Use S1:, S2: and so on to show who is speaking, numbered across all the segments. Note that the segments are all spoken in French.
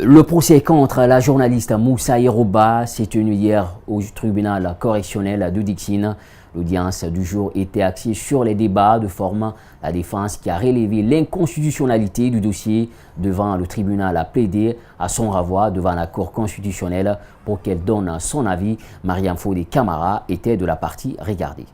S1: Le procès contre la journaliste Moussa Yeroba s'est tenu hier au tribunal correctionnel de Dixine. L'audience du jour était axée sur les débats de forme. La défense qui a relevé l'inconstitutionnalité du dossier devant le tribunal a plaidé à son renvoi devant la Cour constitutionnelle pour qu'elle donne son avis. Mariam Fodé Camara était de la partie regardée.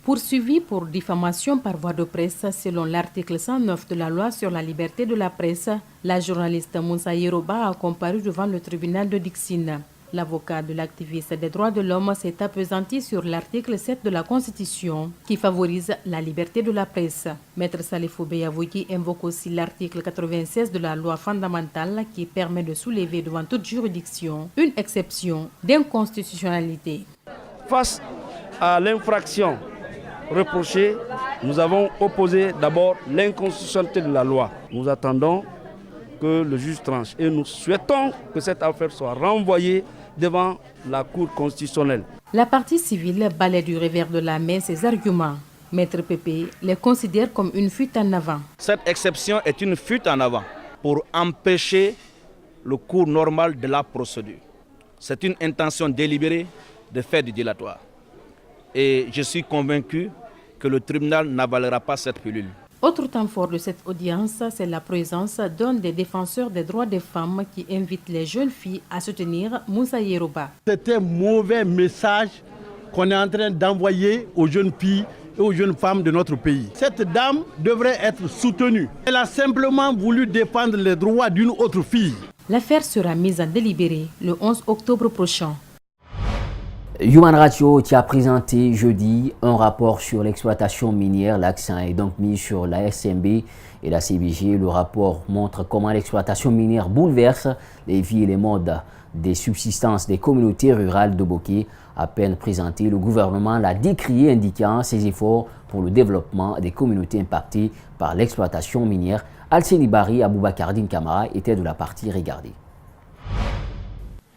S2: Poursuivi pour diffamation par voie de presse selon l'article 109 de la loi sur la liberté de la presse, la journaliste Moussa Yeroba a comparu devant le tribunal de Dixine. L'avocat de l'activiste des droits de l'homme s'est appesanti sur l'article 7 de la Constitution qui favorise la liberté de la presse. Maître Salifou Beyavoui invoque aussi l'article 96 de la loi fondamentale qui permet de soulever devant toute juridiction une exception d'inconstitutionnalité.
S3: Face à l'infraction reproché, nous avons opposé d'abord l'inconstitutionnalité de la loi. Nous attendons que le juge tranche et nous souhaitons que cette affaire soit renvoyée devant la Cour constitutionnelle.
S2: La partie civile balaie du revers de la main ses arguments. Maître Pépé les considère comme une fuite en avant.
S4: Cette exception est une fuite en avant pour empêcher le cours normal de la procédure. C'est une intention délibérée de faire du dilatoire. Et je suis convaincu que le tribunal n'avalera pas cette pilule.
S2: Autre temps fort de cette audience, c'est la présence d'un des défenseurs des droits des femmes qui invite les jeunes filles à soutenir Moussa Yeroba.
S5: C'est un mauvais message qu'on est en train d'envoyer aux jeunes filles et aux jeunes femmes de notre pays. Cette dame devrait être soutenue. Elle a simplement voulu défendre les droits d'une autre fille.
S2: L'affaire sera mise en délibéré le 11 octobre prochain.
S1: Human Ratio qui a présenté jeudi un rapport sur l'exploitation minière. L'accent est donc mis sur la SMB et la CBG. Le rapport montre comment l'exploitation minière bouleverse les vies et les modes des subsistances des communautés rurales de Boké. À peine présenté, le gouvernement l'a décrié, indiquant ses efforts pour le développement des communautés impactées par l'exploitation minière. Alceni Bari, Aboubakar Din Kamara étaient de la partie regardée.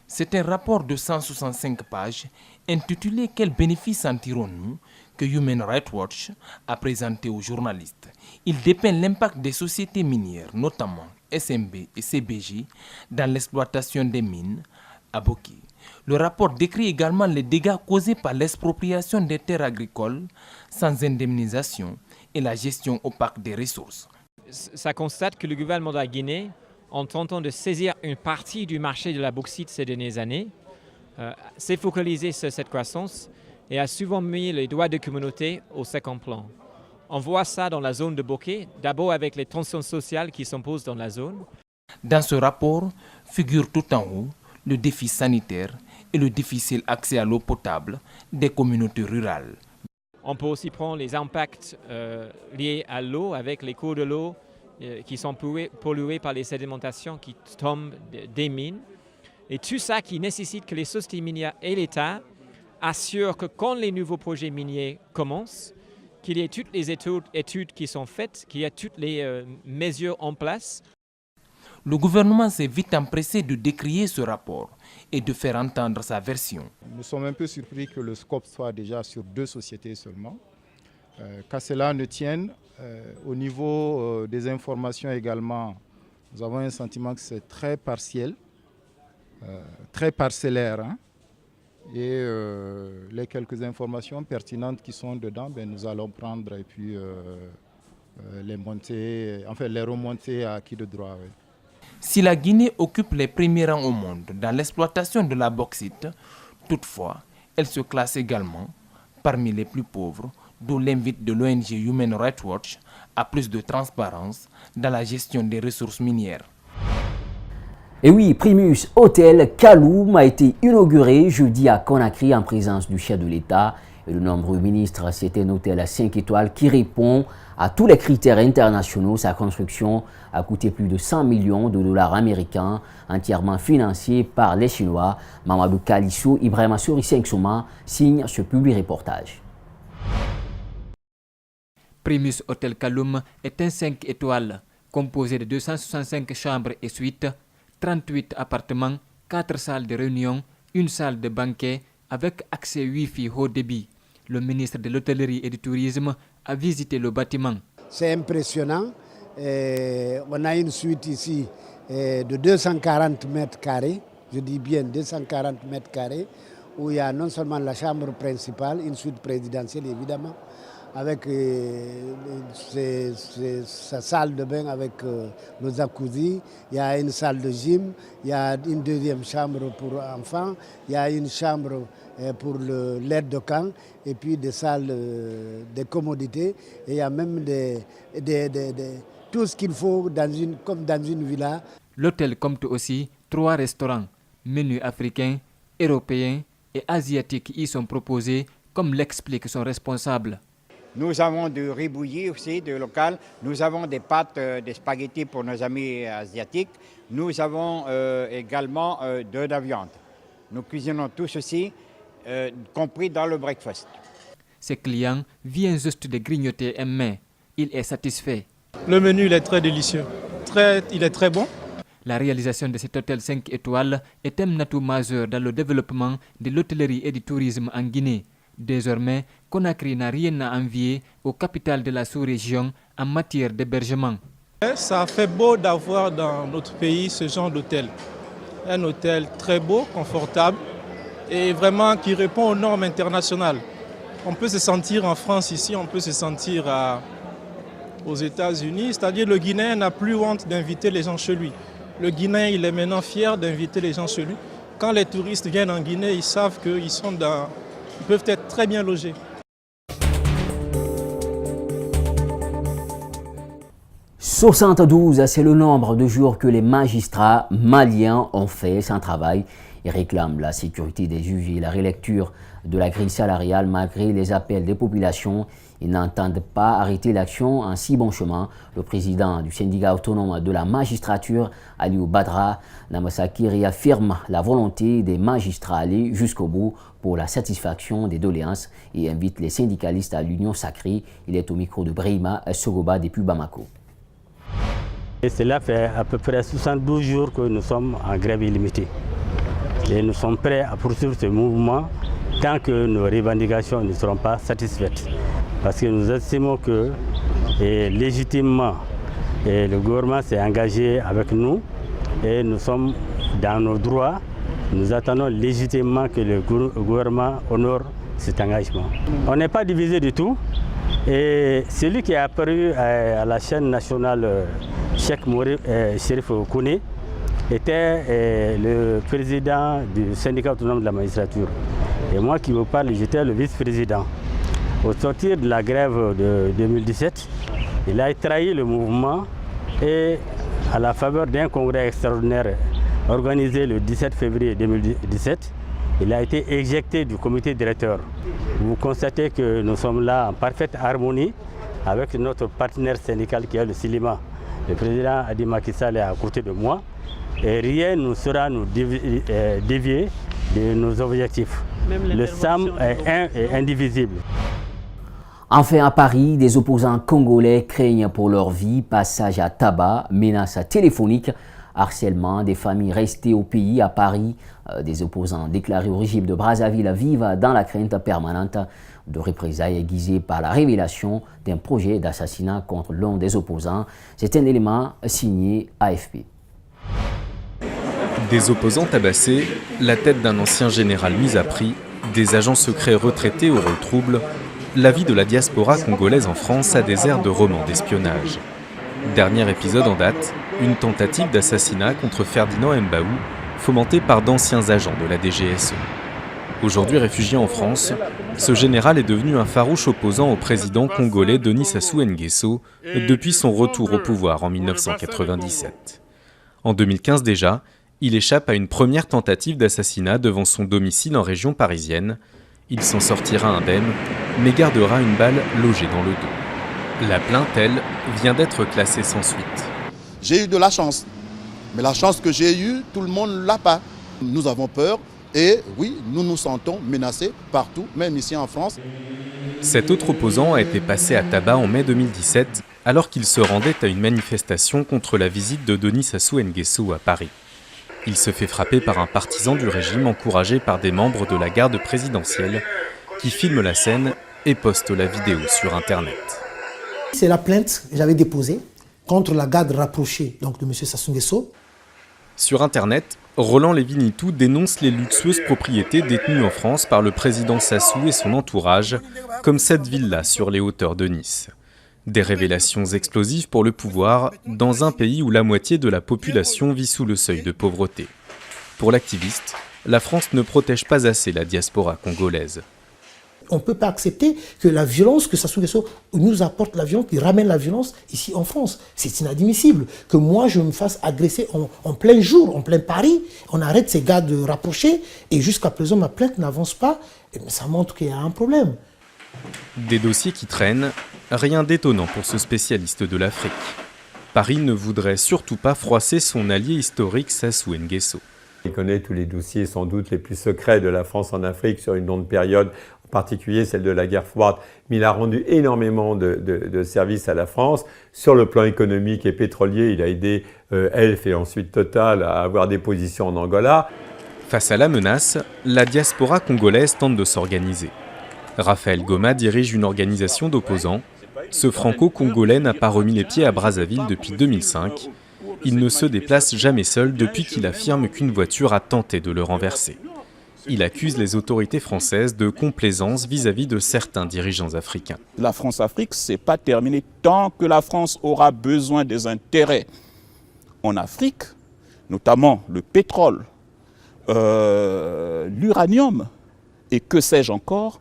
S6: C'est un rapport de 165 pages intitulé « Quels bénéfices en tirons-nous » que Human Rights Watch a présenté aux journalistes. Il dépeint l'impact des sociétés minières, notamment SMB et CBG, dans l'exploitation des mines à Boké. Le rapport décrit également les dégâts causés par l'expropriation des terres agricoles sans indemnisation et la gestion opaque des ressources.
S7: Ça constate que le gouvernement de la Guinée, en tentant de saisir une partie du marché de la bauxite ces dernières années, s'est focalisé sur cette croissance et a souvent mis les droits de communauté au second plan. On voit ça dans la zone de Boké, d'abord avec les tensions sociales qui s'imposent dans la zone.
S6: Dans ce rapport figure tout en haut le défi sanitaire et le difficile accès à l'eau potable des communautés rurales.
S7: On peut aussi prendre les impacts liés à l'eau avec les cours de l'eau qui sont pollués par les sédimentations qui tombent des mines. Et tout ça qui nécessite que les sociétés minières et l'État assurent que quand les nouveaux projets miniers commencent, qu'il y ait toutes les études qui sont faites, qu'il y ait toutes les mesures en place.
S6: Le gouvernement s'est vite empressé de décrier ce rapport et de faire entendre sa version.
S8: Nous sommes un peu surpris que le scope soit déjà sur 2 sociétés seulement. Qu'à cela ne tienne, au niveau des informations également, nous avons un sentiment que c'est très partiel, très parcellaire. Hein. Et les quelques informations pertinentes qui sont dedans, nous allons prendre et puis les remonter à qui de droit. Oui.
S6: Si la Guinée occupe les premiers rangs au monde dans l'exploitation de la bauxite, toutefois, elle se classe également parmi les plus pauvres, d'où l'invite de l'ONG Human Rights Watch à plus de transparence dans la gestion des ressources minières.
S1: Et oui, Primus Hôtel Kaloum a été inauguré jeudi à Conakry en présence du chef de l'État et de nombreux ministres. C'est un hôtel à 5 étoiles qui répond à tous les critères internationaux. Sa construction a coûté plus de 100 millions de dollars américains, entièrement financé par les Chinois. Mamadou Kalissou, Ibrahima Souri Sengsouma signe ce public reportage.
S9: Primus Hôtel Kaloum est un 5 étoiles composé de 265 chambres et suites, 38 appartements, 4 salles de réunion, une salle de banquet avec accès Wi-Fi haut débit. Le ministre de l'Hôtellerie et du Tourisme a visité le bâtiment.
S10: C'est impressionnant. On a une suite ici de 240 mètres carrés, je dis bien 240 mètres carrés, où il y a non seulement la chambre principale, une suite présidentielle évidemment, avec sa salle de bain avec nos jacuzzi, il y a une salle de gym, il y a une deuxième chambre pour enfants, il y a une chambre pour l'aide de camp, et puis des salles de commodité, et il y a même tout ce qu'il faut comme dans une villa.
S9: L'hôtel compte aussi 3 restaurants, menus africains, européens et asiatiques y sont proposés, comme l'explique son responsable.
S11: Nous avons du riz bouilli aussi, de local. Nous avons des pâtes, des spaghettis pour nos amis asiatiques. Nous avons également de la viande. Nous cuisinons tout ceci, compris dans le breakfast.
S9: Ses clients viennent juste de grignoter un mets. Il est satisfait.
S12: Le menu il est très délicieux. Il est très bon.
S9: La réalisation de cet hôtel 5 étoiles est un atout majeur dans le développement de l'hôtellerie et du tourisme en Guinée. Désormais, Conakry n'a rien à envier aux capitales de la sous-région en matière d'hébergement.
S12: Ça fait beau d'avoir dans notre pays ce genre d'hôtel. Un hôtel très beau, confortable et vraiment qui répond aux normes internationales. On peut se sentir en France ici, on peut se sentir aux États-Unis. C'est-à-dire le Guinéen n'a plus honte d'inviter les gens chez lui. Le Guinéen il est maintenant fier d'inviter les gens chez lui. Quand les touristes viennent en Guinée, ils savent qu'ils peuvent être très bien logés.
S1: « 72, c'est le nombre de jours que les magistrats maliens ont fait sans travail et réclament la sécurité des juges et la relecture de la grille salariale malgré les appels des populations. Ils n'entendent pas arrêter l'action en si bon chemin. Le président du syndicat autonome de la magistrature, Aliou Badra Namasaki, réaffirme la volonté des magistrats aller jusqu'au bout pour la satisfaction des doléances et invite les syndicalistes à l'union sacrée. Il est au micro de Brahima Sogoba depuis Bamako.
S13: Et cela fait à peu près 72 jours que nous sommes en grève illimitée. Et nous sommes prêts à poursuivre ce mouvement tant que nos revendications ne seront pas satisfaites. Parce que nous estimons que légitimement le gouvernement s'est engagé avec nous et nous sommes dans nos droits. Nous attendons légitimement que le gouvernement honore cet engagement. On n'est pas divisé du tout. Et celui qui est apparu à la chaîne nationale Cheikh Chérif Kouné était le président du syndicat autonome de la magistrature. Et moi qui vous parle, j'étais le vice-président. Au sortir de la grève de 2017, il a trahi le mouvement et à la faveur d'un congrès extraordinaire organisé le 17 février 2017, il a été éjecté du comité directeur. Vous constatez que nous sommes là en parfaite harmonie avec notre partenaire syndical qui est le Silima. Le président Adi Macky Sall est à côté de moi et rien ne sera nous dévier de nos objectifs. Le SAM est un et indivisible.
S1: Enfin, à Paris, des opposants congolais craignent pour leur vie. Passage à tabac, menaces téléphoniques, harcèlement des familles restées au pays. À Paris, des opposants déclarés au régime de Brazzaville vivent dans la crainte permanente de représailles aiguisées par la révélation d'un projet d'assassinat contre l'un des opposants. C'est un élément signé AFP.
S6: Des opposants tabassés, la tête d'un ancien général mis à prix, des agents secrets retraités au rôle trouble, la vie de la diaspora congolaise en France a des airs de roman d'espionnage. Dernier épisode en date, une tentative d'assassinat contre Ferdinand Mbaou, fomentée par d'anciens agents de la DGSE. Aujourd'hui réfugié en France, ce général est devenu un farouche opposant au président congolais Denis Sassou Nguesso depuis son retour au pouvoir en 1997. En 2015 déjà, il échappe à une première tentative d'assassinat devant son domicile en région parisienne. Il s'en sortira indemne, mais gardera une balle logée dans le dos. La plainte, elle, vient d'être classée sans suite.
S14: J'ai eu de la chance, mais la chance que j'ai eue, tout le monde ne l'a pas. Nous avons peur et oui, nous nous sentons menacés partout, même ici en France.
S6: Cet autre opposant a été passé à tabac en mai 2017, alors qu'il se rendait à une manifestation contre la visite de Denis Sassou Nguesso à Paris. Il se fait frapper par un partisan du régime encouragé par des membres de la garde présidentielle qui filment la scène et postent la vidéo sur Internet.
S15: C'est la plainte que j'avais déposée contre la garde rapprochée donc, de M. Sassou Nguesso. Sur Internet, Roland Lévy-Nitou dénonce les luxueuses propriétés détenues en France par le président Sassou et son entourage, comme cette villa sur les hauteurs de Nice. Des révélations explosives pour le pouvoir, dans un pays où la moitié de la population vit sous le seuil de pauvreté. Pour l'activiste, la France ne protège pas assez la diaspora congolaise.
S16: On ne peut pas accepter que la violence, que Sassou Nguesso nous apporte la violence, qu'il ramène la violence ici en France. C'est inadmissible. Que moi, je me fasse agresser en plein jour, en plein Paris. On arrête ces gars de rapprocher et jusqu'à présent, ma plainte n'avance pas. Et ça montre qu'il y a un problème.
S15: Des dossiers qui traînent, rien d'étonnant pour ce spécialiste de l'Afrique. Paris ne voudrait surtout pas froisser son allié historique Sassou Nguesso.
S17: Il connaît tous les dossiers sans doute les plus secrets de la France en Afrique sur une longue période, en particulier celle de la guerre froide. Mais il a rendu énormément de services à la France. Sur le plan économique et pétrolier, il a aidé Elf et ensuite Total à avoir des positions en Angola.
S15: Face à la menace, la diaspora congolaise tente de s'organiser. Raphaël Goma dirige une organisation d'opposants. Ce franco-congolais n'a pas remis les pieds à Brazzaville depuis 2005. Il ne se déplace jamais seul depuis qu'il affirme qu'une voiture a tenté de le renverser. Il accuse les autorités françaises de complaisance vis-à-vis de certains dirigeants africains.
S18: La France-Afrique, ce n'est pas terminé tant que la France aura besoin des intérêts en Afrique, notamment le pétrole, l'uranium et que sais-je encore.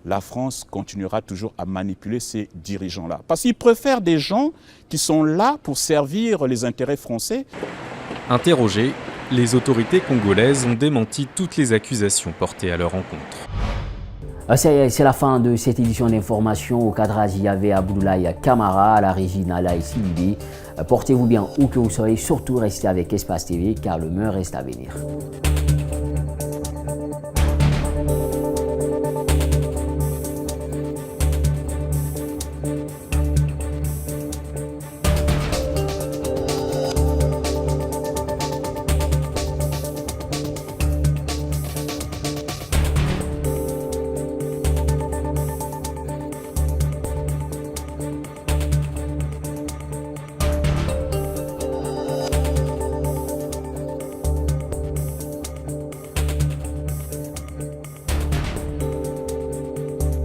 S18: La France continuera toujours à manipuler ces dirigeants-là. Parce qu'ils préfèrent des gens qui sont là pour servir les intérêts français.
S15: Interrogés, les autorités congolaises ont démenti toutes les accusations portées à leur encontre.
S1: C'est la fin de cette édition d'information. Au cadrage, il y avait Abdoulaye Kamara, à la régie Nala et Sylvie. Portez-vous bien où que vous soyez, surtout restez avec Espace TV car le meilleur reste à venir.